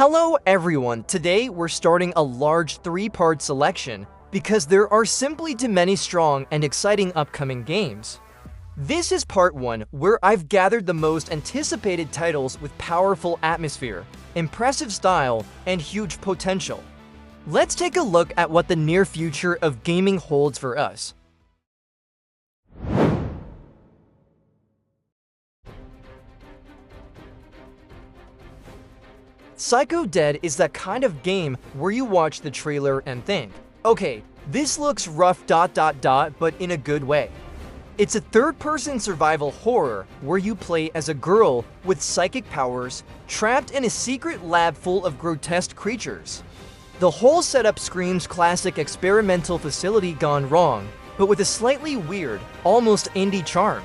Hello everyone, today we're starting a large 3-part selection because there are simply too many strong and exciting upcoming games. This is part 1 where I've gathered the most anticipated titles with powerful atmosphere, impressive style, and huge potential. Let's take a look at what the near future of gaming holds for us. Psycho Dead is that kind of game where you watch the trailer and think, okay, this looks rough ... but in a good way. It's a third-person survival horror where you play as a girl with psychic powers trapped in a secret lab full of grotesque creatures. The whole setup screams classic experimental facility gone wrong, but with a slightly weird, almost indie charm.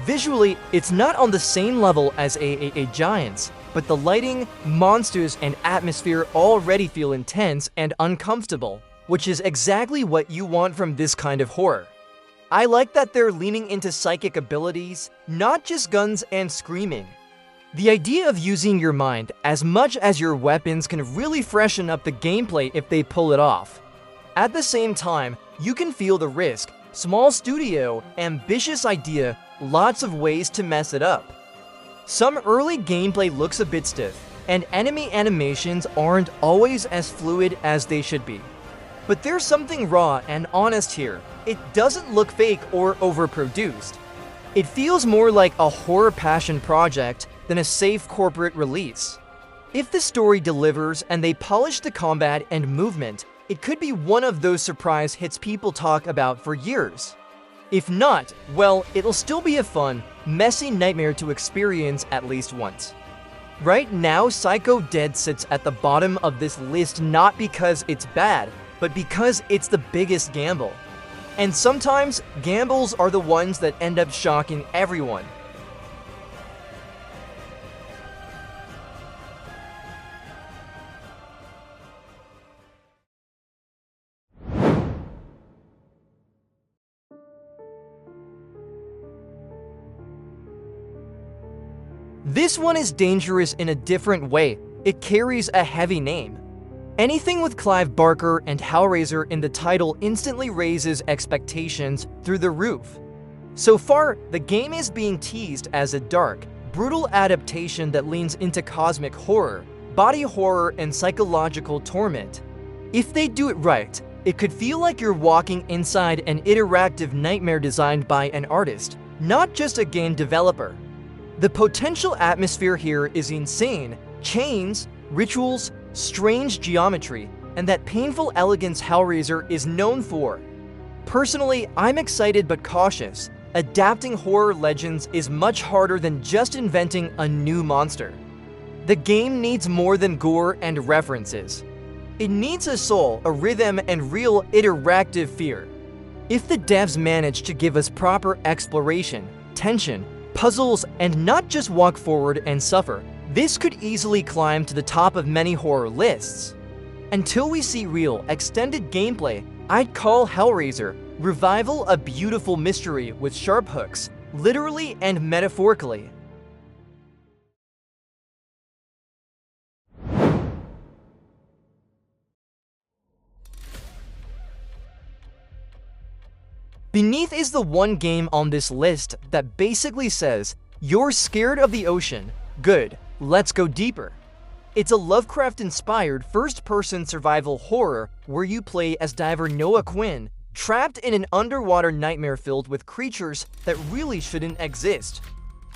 Visually, it's not on the same level as AAA Giants, but the lighting, monsters, and atmosphere already feel intense and uncomfortable, which is exactly what you want from this kind of horror. I like that they're leaning into psychic abilities, not just guns and screaming. The idea of using your mind as much as your weapons can really freshen up the gameplay if they pull it off. At the same time, you can feel the risk, small studio, ambitious idea, lots of ways to mess it up. Some early gameplay looks a bit stiff, and enemy animations aren't always as fluid as they should be. But there's something raw and honest here. It doesn't look fake or overproduced. It feels more like a horror passion project than a safe corporate release. If the story delivers and they polish the combat and movement, it could be one of those surprise hits people talk about for years. If not, well, it'll still be a fun, messy nightmare to experience at least once. Right now, Psycho Dead sits at the bottom of this list not because it's bad, but because it's the biggest gamble. And sometimes, gambles are the ones that end up shocking everyone. This one is dangerous in a different way. It carries a heavy name. Anything with Clive Barker and Hellraiser in the title instantly raises expectations through the roof. So far, the game is being teased as a dark, brutal adaptation that leans into cosmic horror, body horror, and psychological torment. If they do it right, it could feel like you're walking inside an interactive nightmare designed by an artist, not just a game developer. The potential atmosphere here is insane: chains, rituals, strange geometry, and that painful elegance Hellraiser is known for. Personally, I'm excited but cautious. Adapting horror legends is much harder than just inventing a new monster. The game needs more than gore and references. It needs a soul, a rhythm, and real interactive fear. If the devs manage to give us proper exploration, tension, puzzles, and not just walk forward and suffer, this could easily climb to the top of many horror lists. Until we see real, extended gameplay, I'd call Hellraiser Revival a beautiful mystery with sharp hooks, literally and metaphorically. Beneath is the one game on this list that basically says, you're scared of the ocean? Good, let's go deeper. It's a Lovecraft-inspired first-person survival horror where you play as diver Noah Quinn, trapped in an underwater nightmare filled with creatures that really shouldn't exist.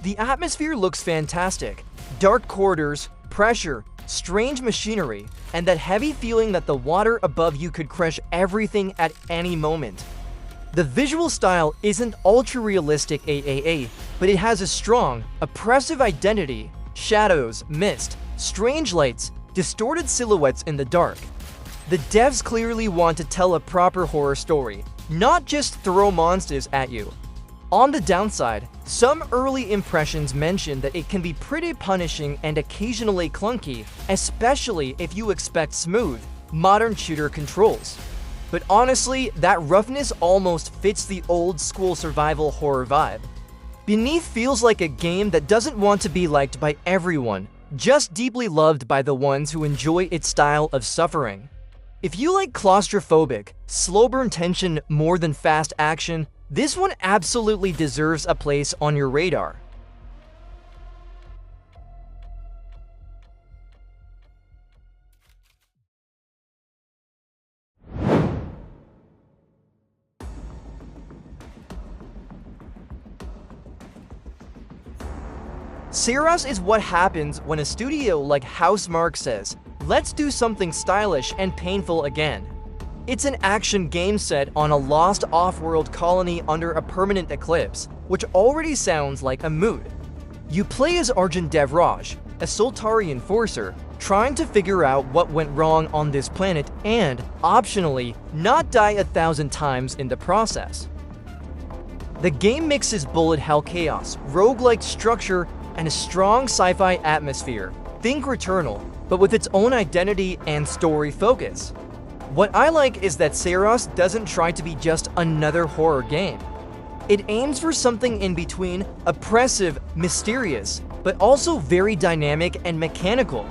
The atmosphere looks fantastic. Dark corridors, pressure, strange machinery, and that heavy feeling that the water above you could crush everything at any moment. The visual style isn't ultra-realistic AAA, but it has a strong, oppressive identity: shadows, mist, strange lights, distorted silhouettes in the dark. The devs clearly want to tell a proper horror story, not just throw monsters at you. On the downside, some early impressions mention that it can be pretty punishing and occasionally clunky, especially if you expect smooth, modern shooter controls. But honestly, that roughness almost fits the old-school survival horror vibe. Beneath feels like a game that doesn't want to be liked by everyone. just deeply loved by the ones who enjoy its style of suffering. If you like claustrophobic, slow-burn tension more than fast action, this one absolutely deserves a place on your radar. Saros is what happens when a studio like Housemarque says, "Let's do something stylish and painful again." It's an action game set on a lost off-world colony under a permanent eclipse, which already sounds like a mood. You play as Arjun Devraj, a Soltari enforcer, trying to figure out what went wrong on this planet and, optionally, not die 1,000 times in the process. The game mixes bullet hell chaos, roguelike structure, and a strong sci-fi atmosphere. Think Returnal, but with its own identity and story focus. What I like is that Saros doesn't try to be just another horror game. It aims for something in between, oppressive, mysterious, but also very dynamic and mechanical.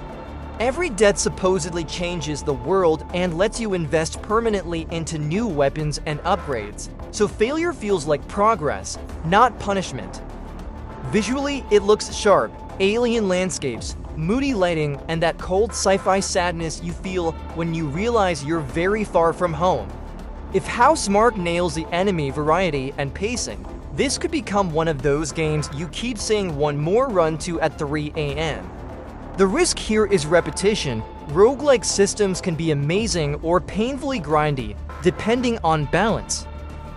Every death supposedly changes the world and lets you invest permanently into new weapons and upgrades, so failure feels like progress, not punishment. Visually, it looks sharp, alien landscapes, moody lighting, and that cold sci-fi sadness you feel when you realize you're very far from home. If Housemarque nails the enemy variety and pacing, this could become one of those games you keep saying one more run to at 3 a.m. The risk here is repetition. Roguelike systems can be amazing or painfully grindy, depending on balance.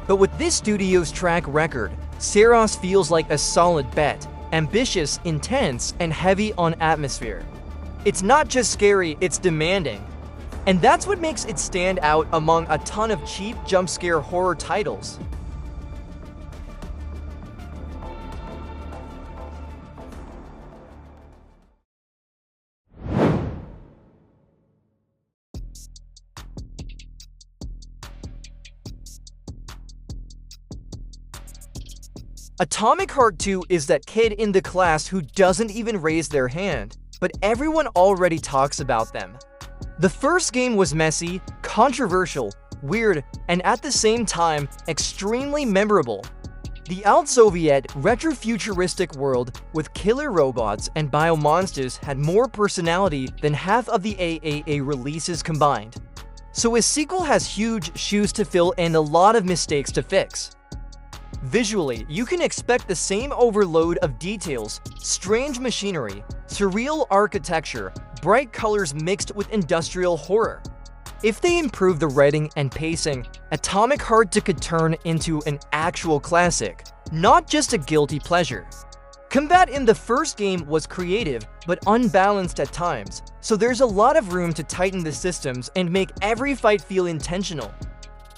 But with this studio's track record, Saros feels like a solid bet, ambitious, intense, and heavy on atmosphere. It's not just scary, it's demanding. And that's what makes it stand out among a ton of cheap jump-scare horror titles. Atomic Heart 2 is that kid in the class who doesn't even raise their hand, but everyone already talks about them. The first game was messy, controversial, weird, and at the same time, extremely memorable. The alt-Soviet, retrofuturistic world with killer robots and biomonsters had more personality than half of the AAA releases combined. So a sequel has huge shoes to fill and a lot of mistakes to fix. Visually, you can expect the same overload of details, strange machinery, surreal architecture, bright colors mixed with industrial horror. If they improve the writing and pacing, Atomic Heart 2 could turn into an actual classic, not just a guilty pleasure. Combat in the first game was creative, but unbalanced at times, so there's a lot of room to tighten the systems and make every fight feel intentional.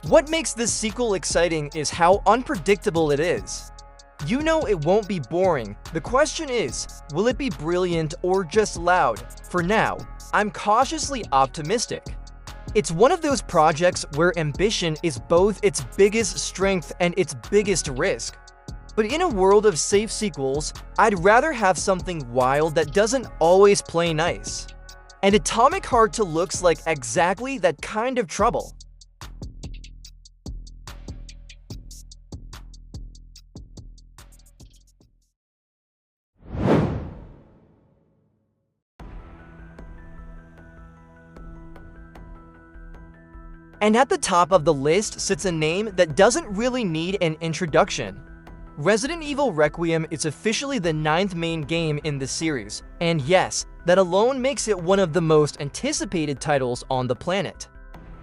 What makes this sequel exciting is how unpredictable it is. You know it won't be boring. The question is, will it be brilliant or just loud? For now, I'm cautiously optimistic. It's one of those projects where ambition is both its biggest strength and its biggest risk. But in a world of safe sequels, I'd rather have something wild that doesn't always play nice. And Atomic Heart 2 looks like exactly that kind of trouble. And at the top of the list sits a name that doesn't really need an introduction. Resident Evil Requiem is officially the 9th main game in the series, and yes, that alone makes it one of the most anticipated titles on the planet.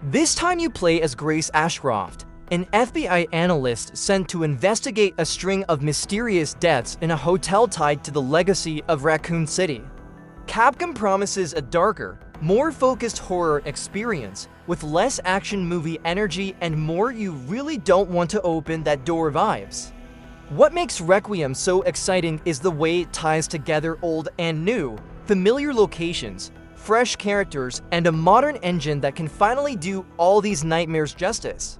This time you play as Grace Ashcroft, an FBI analyst sent to investigate a string of mysterious deaths in a hotel tied to the legacy of Raccoon City. Capcom promises a darker, more focused horror experience, with less action movie energy and more you really don't want to open that door vibes. What makes Requiem so exciting is the way it ties together old and new, familiar locations, fresh characters, and a modern engine that can finally do all these nightmares justice.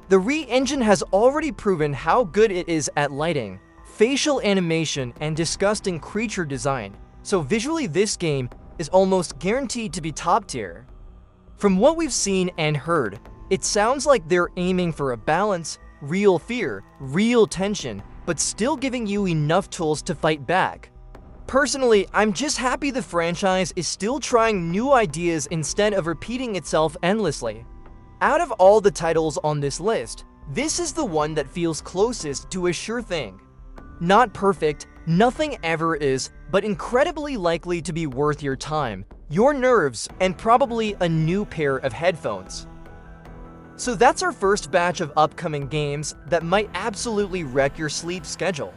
The Re-engine has already proven how good it is at lighting, facial animation, and disgusting creature design, so visually this game is almost guaranteed to be top tier. From what we've seen and heard, it sounds like they're aiming for a balance, real fear, real tension, but still giving you enough tools to fight back. Personally, I'm just happy the franchise is still trying new ideas instead of repeating itself endlessly. Out of all the titles on this list, this is the one that feels closest to a sure thing. Not perfect, nothing ever is, but incredibly likely to be worth your time, your nerves, and probably a new pair of headphones. So that's our first batch of upcoming games that might absolutely wreck your sleep schedule.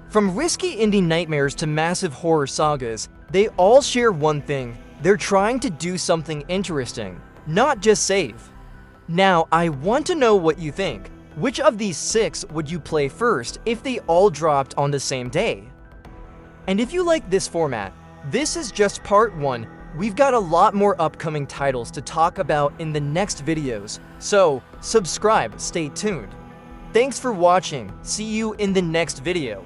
From risky indie nightmares to massive horror sagas, they all share one thing: they're trying to do something interesting, not just save. Now, I want to know what you think. Which of these 6 would you play first if they all dropped on the same day? And if you like this format, this is just part 1. We've got a lot more upcoming titles to talk about in the next videos, so subscribe, stay tuned. Thanks for watching, see you in the next video.